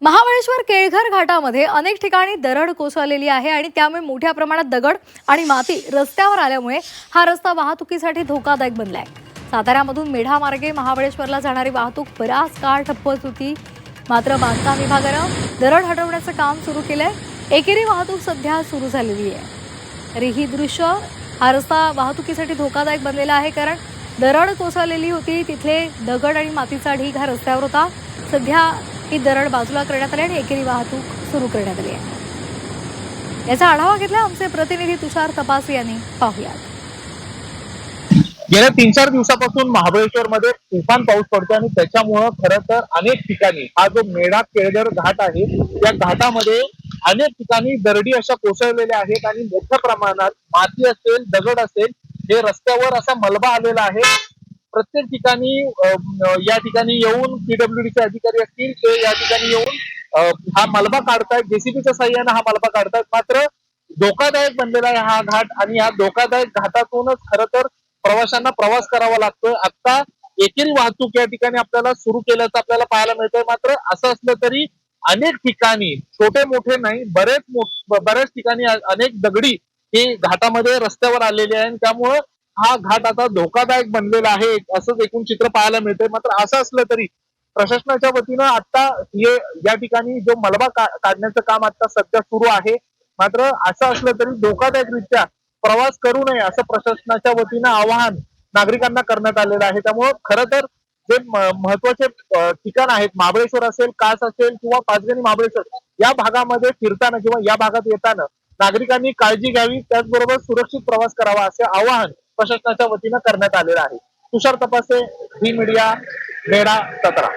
महाबळेश्वर केळघर घाटामध्ये अनेक ठिकाणी दरड कोसळलेली आहे आणि त्यामुळे मोठ्या प्रमाणात दगड आणि माती रस्त्यावर आल्यामुळे हा रस्ता वाहतुकीसाठी धोकादायक बनला आहे। साताऱ्यामधून मेढा मार्गे महाबळेश्वरला जाणारी वाहतूक बराच काळ ठप्प होती। मात्र बांधकाम विभागानं दरड हटवण्याचं काम सुरू केलंय। एकेरी वाहतूक सध्या सुरू झालेली आहे। तरी ही दृश्य हा रस्ता वाहतुकीसाठी धोकादायक बनलेला आहे, कारण दरड कोसळलेली होती, तिथले दगड आणि मातीचा ढीग हा रस्त्यावर होता। सध्या ही दरड बाजूला करण्यात आली आणि एकेरी वाहतूक सुरू करण्यात आली आहे। याचा आढावा घेतला आमचे प्रतिनिधी तुषार तपासे यांनी। पाहूयात। गेल्या 3-4 दिवसापासून महाबळेश्वर मध्ये तुफान पाऊस पडतो आणि त्याच्यामुळे खरं तर अनेक ठिकाणी हा जो मेढा केळघर घाट आहे त्या घाटामध्ये अनेक ठिकाणी दरडी अशा कोसळलेल्या आहेत आणि मोठ्या प्रमाणात माती असेल, दगड असेल, हे रस्त्यावर असा मलबा आलेला आहे। प्रत्येक ठिकाणी या ठिकाणी येऊन पीडब्ल्यूडीचे अधिकारी असतील ते या ठिकाणी येऊन हा मलबा काढतायत, जेसीबीच्या साह्याने हा मलबा काढतायत। मात्र धोकादायक बनलेला आहे हा घाट आणि या धोकादायक घाटातूनच खरं तर प्रवाशांना प्रवास करावा लागतोय। आता एकेरी वाहतूक या ठिकाणी आपल्याला सुरू केल्याचं आपल्याला पाहायला मिळतंय। मात्र असं असलं तरी अनेक ठिकाणी छोटे मोठे नाही, बऱ्याच ठिकाणी अनेक दगडी हे घाटामध्ये रस्त्यावर आलेले आहे, त्यामुळं हा घाट आता धोकादायक बनलेला आहे असंच एकूण चित्र पाहायला मिळतंय। मात्र असं असलं तरी प्रशासनाच्या वतीनं आता हे या ठिकाणी जो मलबा काढण्याचं काम आता सध्या सुरू आहे। मात्र असं असलं तरी धोकादायकरित्या प्रवास करू नये असं प्रशासनाच्या वतीनं आवाहन नागरिकांना करण्यात आलेलं आहे। त्यामुळे खरं तर जे महत्वाचे ठिकाण आहेत, महाबळेश्वर असेल, कास असेल किंवा पाचगणी महाबळेश्वर, या भागामध्ये फिरताना किंवा या भागात येताना नागरिकांनी काळजी घ्यावी, त्याचबरोबर सुरक्षित प्रवास करावा असे आवाहन प्रशासनाच्या वतीनं करण्यात आलेलं आहे। तुषार तपासे, झी मीडिया, मेढा, सातारा।